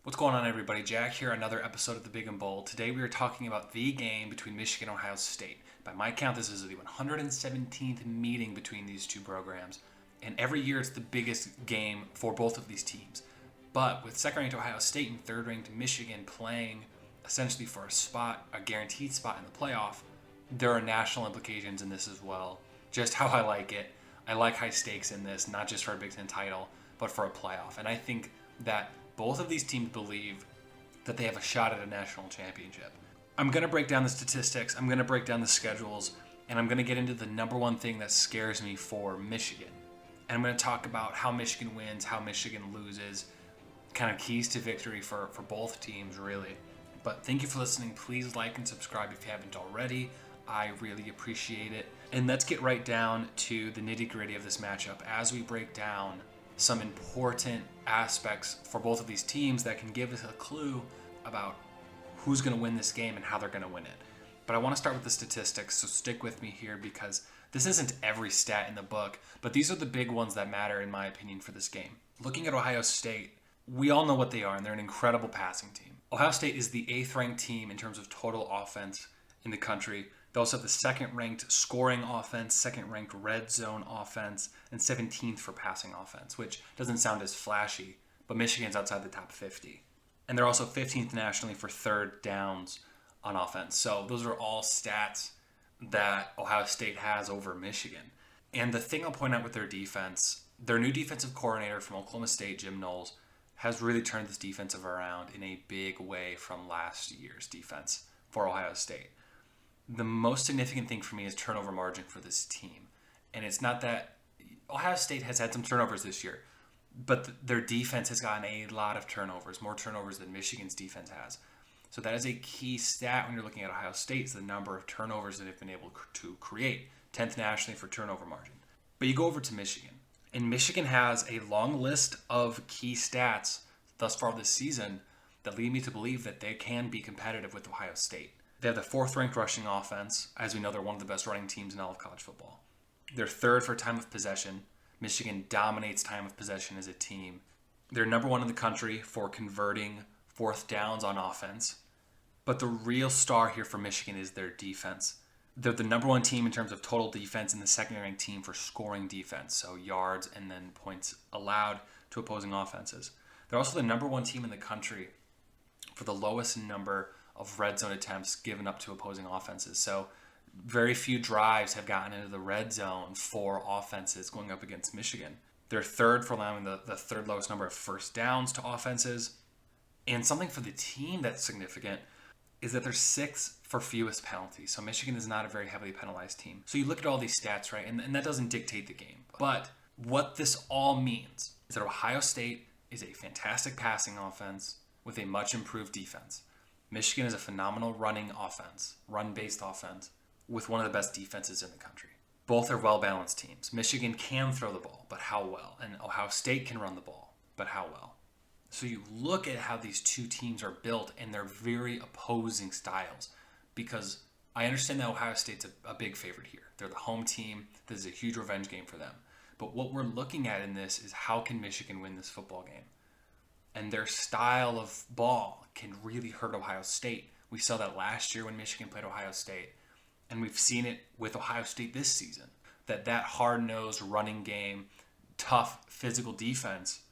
What's going on, everybody? Jack here, another episode of The Big and Bold. Today we are talking about the game between Michigan and Ohio State. By my count, this is the 117th meeting between these two programs. And every year it's the biggest game for both of these teams. But with second-ranked Ohio State and third-ranked Michigan playing essentially for a guaranteed spot in the playoff, there are national implications in this as well. Just how I like it. I like high stakes in this, not just for a Big Ten title, but for a playoff. And I think that both of these teams believe that they have a shot at a national championship. I'm going to break down the statistics, I'm going to break down the schedules, and I'm going to get into the number one thing that scares me for Michigan. And I'm going to talk about how Michigan wins, how Michigan loses, kind of keys to victory for both teams, really. But thank you for listening. Please like and subscribe if you haven't already. I really appreciate it. And let's get right down to the nitty-gritty of this matchup as we break down some important aspects for both of these teams that can give us a clue about who's going to win this game and how they're going to win it. But I want to start with the statistics, so stick with me here because this isn't every stat in the book, but these are the big ones that matter in my opinion for this game. Looking at Ohio State, we all know what they are, and they're an incredible passing team. Ohio State is the 8th ranked team in terms of total offense in the country. They also have the 2nd ranked scoring offense, 2nd ranked red zone offense, and 17th for passing offense, which doesn't sound as flashy, but Michigan's outside the top 50. And they're also 15th nationally for third downs on offense. So those are all stats that Ohio State has over Michigan. And the thing I'll point out with their defense, their new defensive coordinator from Oklahoma State, Jim Knowles, has really turned this defensive around in a big way from last year's defense for Ohio State. The most significant thing for me is turnover margin for this team. And it's not that Ohio State has had some turnovers this year, but their defense has gotten a lot of turnovers, more turnovers than Michigan's defense has. So that is a key stat when you're looking at Ohio State, is the number of turnovers that they've been able to create, 10th nationally for turnover margin. But you go over to Michigan, and Michigan has a long list of key stats thus far this season that lead me to believe that they can be competitive with Ohio State. They have the 4th ranked rushing offense. As we know, they're one of the best running teams in all of college football. They're 3rd for time of possession. Michigan dominates time of possession as a team. They're number 1 in the country for converting 4th downs on offense. But the real star here for Michigan is their defense. They're the number 1 team in terms of total defense and the 2nd ranked team for scoring defense, so yards and then points allowed to opposing offenses. They're also the number 1 team in the country for the lowest number of red zone attempts given up to opposing offenses. So very few drives have gotten into the red zone for offenses going up against Michigan. They're 3rd for allowing the 3rd lowest number of first downs to offenses. And something for the team that's significant is that they're 6th for fewest penalties. So Michigan is not a very heavily penalized team. So you look at all these stats, right? And that doesn't dictate the game. But what this all means is that Ohio State is a fantastic passing offense with a much improved defense. Michigan is a phenomenal running offense, run-based offense, with one of the best defenses in the country. Both are well-balanced teams. Michigan can throw the ball, but how well? And Ohio State can run the ball, but how well? So you look at how these two teams are built, and they're very opposing styles, because I understand that Ohio State's a big favorite here. They're the home team. This is a huge revenge game for them. But what we're looking at in this is how can Michigan win this football game? And their style of ball can really hurt Ohio State. We saw that last year when Michigan played Ohio State. And we've seen it with Ohio State this season. That hard-nosed running game, tough physical defense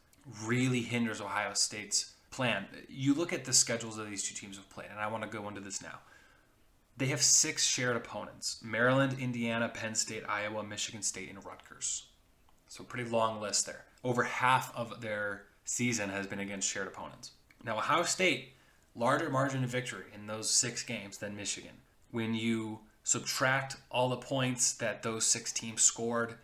really hinders Ohio State's plan. You look at the schedules that these two teams have played, and I want to go into this now. They have 6 shared opponents: Maryland, Indiana, Penn State, Iowa, Michigan State, and Rutgers. So a pretty long list there. Over half of their season has been against shared opponents. Now, Ohio State, larger margin of victory in those 6 games than Michigan. When you subtract all the points that those 6 teams scored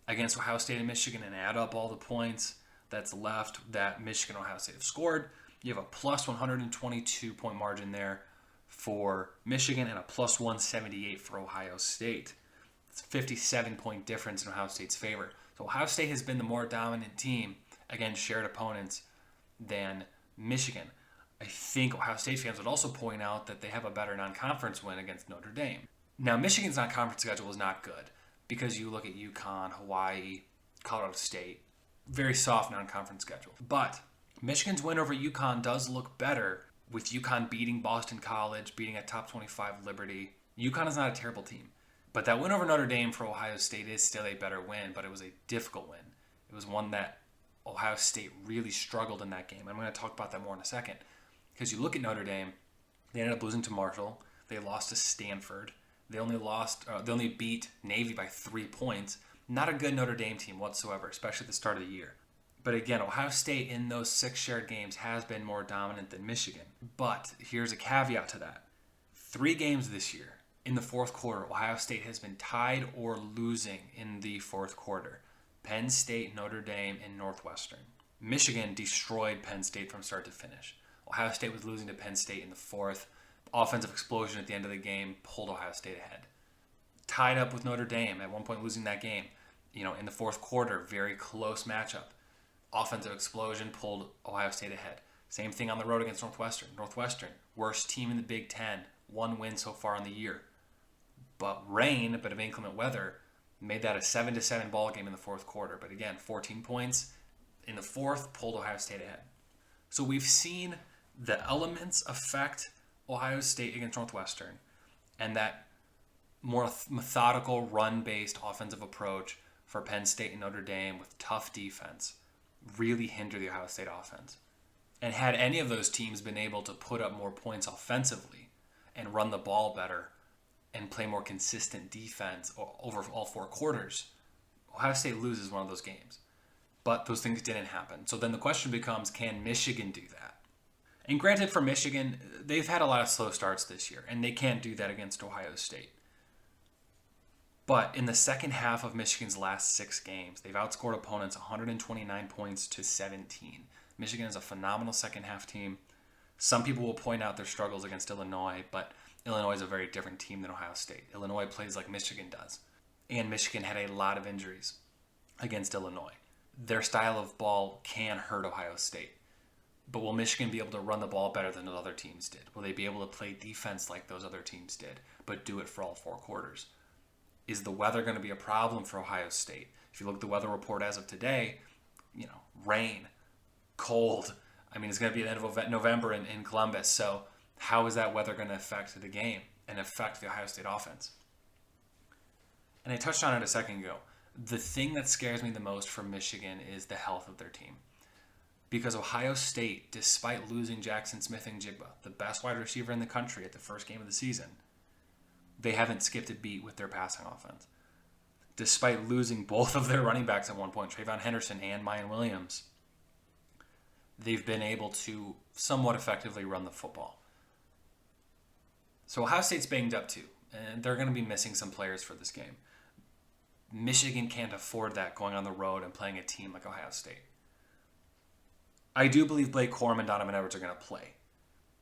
against Ohio State and Michigan and add up all the points that's left that Michigan and Ohio State have scored, you have a plus 122 point margin there for Michigan and a plus 178 for Ohio State. It's a 57 point difference in Ohio State's favor. So Ohio State has been the more dominant team against shared opponents than Michigan. I think Ohio State fans would also point out that they have a better non-conference win against Notre Dame. Now, Michigan's non-conference schedule is not good because you look at UConn, Hawaii, Colorado State, very soft non-conference schedule. But Michigan's win over UConn does look better, with UConn beating Boston College, beating a top 25 Liberty. UConn is not a terrible team. But that win over Notre Dame for Ohio State is still a better win, but it was a difficult win. It was one that Ohio State really struggled in that game. I'm going to talk about that more in a second. Because you look at Notre Dame, they ended up losing to Marshall. They lost to Stanford. They only beat Navy by 3 points. Not a good Notre Dame team whatsoever, especially at the start of the year. But again, Ohio State in those 6 shared games has been more dominant than Michigan. But here's a caveat to that. 3 games this year, in the fourth quarter, Ohio State has been tied or losing in the fourth quarter. Penn State, Notre Dame, and Northwestern. Michigan destroyed Penn State from start to finish. Ohio State was losing to Penn State in the fourth. Offensive explosion at the end of the game pulled Ohio State ahead. Tied up with Notre Dame, at one point losing that game. In the fourth quarter, very close matchup. Offensive explosion pulled Ohio State ahead. Same thing on the road against Northwestern. Northwestern, worst team in the Big Ten. 1 win so far in the year. But rain, a bit of inclement weather, made that a 7-7 ball game in the fourth quarter. But again, 14 points in the fourth pulled Ohio State ahead. So we've seen the elements affect Ohio State against Northwestern, and that more methodical, run-based offensive approach for Penn State and Notre Dame with tough defense really hindered the Ohio State offense. And had any of those teams been able to put up more points offensively and run the ball better and play more consistent defense over all 4 quarters, Ohio State loses one of those games. But those things didn't happen. So then the question becomes, can Michigan do that? And granted, for Michigan, they've had a lot of slow starts this year, and they can't do that against Ohio State. But in the second half of Michigan's last 6 games, they've outscored opponents 129 points to 17. Michigan is a phenomenal second half team. Some people will point out their struggles against Illinois, but Illinois is a very different team than Ohio State. Illinois plays like Michigan does. And Michigan had a lot of injuries against Illinois. Their style of ball can hurt Ohio State. But will Michigan be able to run the ball better than those other teams did? Will they be able to play defense like those other teams did, but do it for all 4 quarters? Is the weather going to be a problem for Ohio State? If you look at the weather report as of today, rain, cold. It's going to be the end of November in Columbus. So how is that weather going to affect the game and affect the Ohio State offense? And I touched on it a second ago. The thing that scares me the most for Michigan is the health of their team. Because Ohio State, despite losing Jackson Smith-Njigba, the best wide receiver in the country at the first game of the season, they haven't skipped a beat with their passing offense. Despite losing both of their running backs at one point, Trayvon Henderson and Mayan Williams, they've been able to somewhat effectively run the football. So Ohio State's banged up too, and they're going to be missing some players for this game. Michigan can't afford that going on the road and playing a team like Ohio State. I do believe Blake Corum and Donovan Edwards are going to play.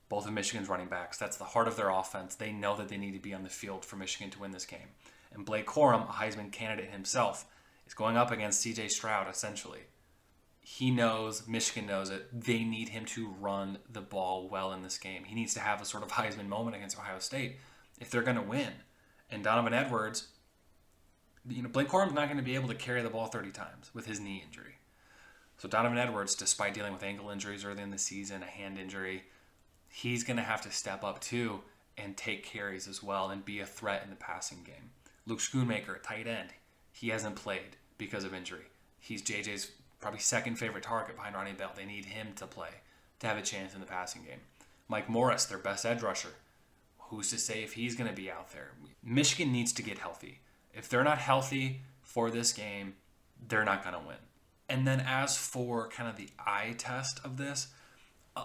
Both of Michigan's running backs. That's the heart of their offense. They know that they need to be on the field for Michigan to win this game. And Blake Corum, a Heisman candidate himself, is going up against C.J. Stroud, essentially. He knows, Michigan knows it, they need him to run the ball well in this game. He needs to have a sort of Heisman moment against Ohio State if they're going to win. And Donovan Edwards, Blake Corum's not going to be able to carry the ball 30 times with his knee injury. So Donovan Edwards, despite dealing with ankle injuries early in the season, a hand injury, he's going to have to step up too and take carries as well and be a threat in the passing game. Luke Schoonmaker at tight end, he hasn't played because of injury. He's JJ's probably second favorite target behind Ronnie Bell. They need him to play to have a chance in the passing game. Mike Morris, their best edge rusher, who's to say if he's going to be out there? Michigan needs to get healthy. If they're not healthy for this game, they're not going to win. And then as for kind of the eye test of this,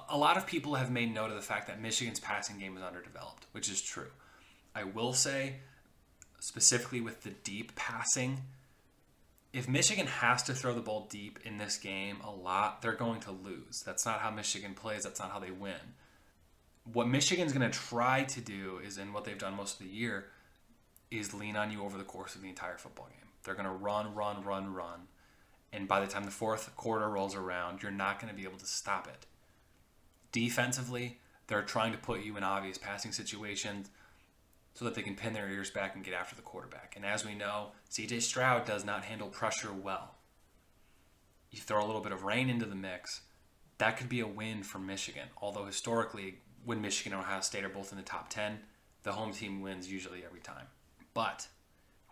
a lot of people have made note of the fact that Michigan's passing game is underdeveloped, which is true. I will say, specifically with the deep passing, if Michigan has to throw the ball deep in this game a lot, they're going to lose. That's not how Michigan plays. That's not how they win. What Michigan's going to try to do is, and what they've done most of the year, is lean on you over the course of the entire football game. They're going to run. And by the time the fourth quarter rolls around, you're not going to be able to stop it. Defensively, they're trying to put you in obvious passing situations so that they can pin their ears back and get after the quarterback. And as we know, C.J. Stroud does not handle pressure well. You throw a little bit of rain into the mix, that could be a win for Michigan. Although historically, when Michigan and Ohio State are both in the top 10, the home team wins usually every time. But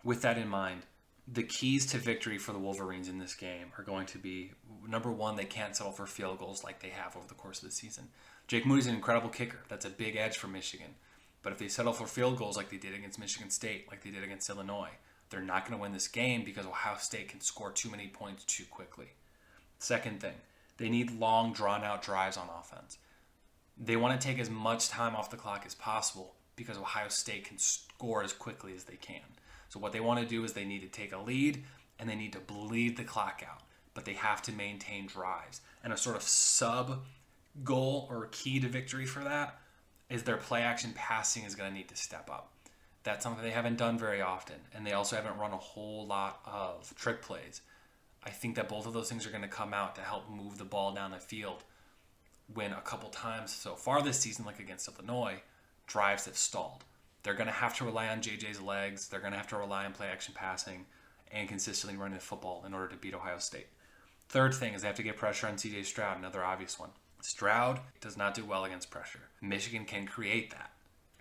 with that in mind, the keys to victory for the Wolverines in this game are going to be, number one, they can't settle for field goals like they have over the course of the season. Jake Moody's an incredible kicker. That's a big edge for Michigan. But if they settle for field goals like they did against Michigan State, like they did against Illinois, they're not going to win this game because Ohio State can score too many points too quickly. Second thing, they need long, drawn-out drives on offense. They want to take as much time off the clock as possible because Ohio State can score as quickly as they can. So what they want to do is they need to take a lead and they need to bleed the clock out. But they have to maintain drives. And a sort of sub-goal or key to victory for that is their play-action passing is going to need to step up. That's something they haven't done very often. And they also haven't run a whole lot of trick plays. I think that both of those things are going to come out to help move the ball down the field when a couple times so far this season, like against Illinois, drives have stalled. They're going to have to rely on JJ's legs. They're going to have to rely on play-action passing and consistently running the football in order to beat Ohio State. Third thing is they have to get pressure on C.J. Stroud, another obvious one. Stroud does not do well against pressure. Michigan can create that,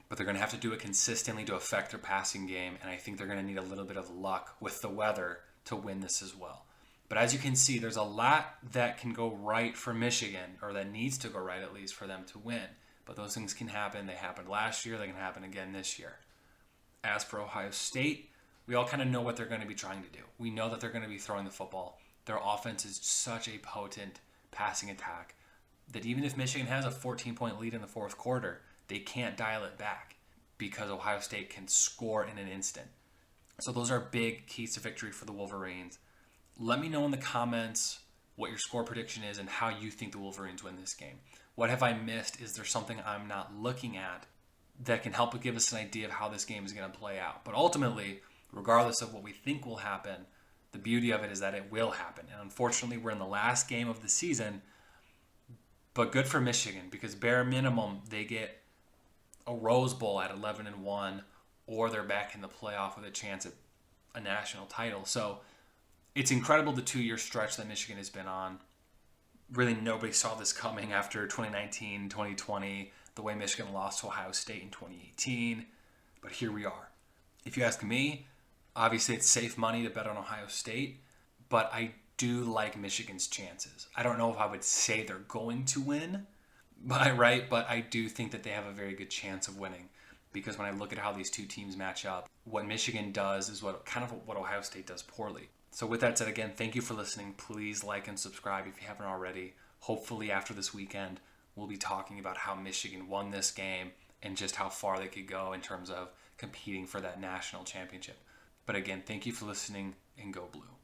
but they're going to have to do it consistently to affect their passing game, and I think they're going to need a little bit of luck with the weather to win this as well. But as you can see, there's a lot that can go right for Michigan, or that needs to go right at least for them to win. But those things can happen. They happened last year. They can happen again this year. As for Ohio State, we all kind of know what they're going to be trying to do. We know that they're going to be throwing the football. Their offense is such a potent passing attack that even if Michigan has a 14-point lead in the fourth quarter, they can't dial it back because Ohio State can score in an instant. So those are big keys to victory for the Wolverines. Let me know in the comments what your score prediction is and how you think the Wolverines win this game. What have I missed? Is there something I'm not looking at that can help give us an idea of how this game is going to play out? But ultimately, regardless of what we think will happen, the beauty of it is that it will happen. And unfortunately, we're in the last game of the season, but good for Michigan because bare minimum, they get a Rose Bowl at 11-1, or they're back in the playoff with a chance at a national title. So it's incredible the 2-year stretch that Michigan has been on. Really, nobody saw this coming after 2019, 2020, the way Michigan lost to Ohio State in 2018. But here we are. If you ask me, obviously it's safe money to bet on Ohio State, but I do like Michigan's chances. I don't know if I would say they're going to win, but I do think that they have a very good chance of winning because when I look at how these two teams match up, what Michigan does is what Ohio State does poorly. So with that said, again, thank you for listening. Please like and subscribe if you haven't already. Hopefully after this weekend, we'll be talking about how Michigan won this game and just how far they could go in terms of competing for that national championship. But again, thank you for listening, and go Blue.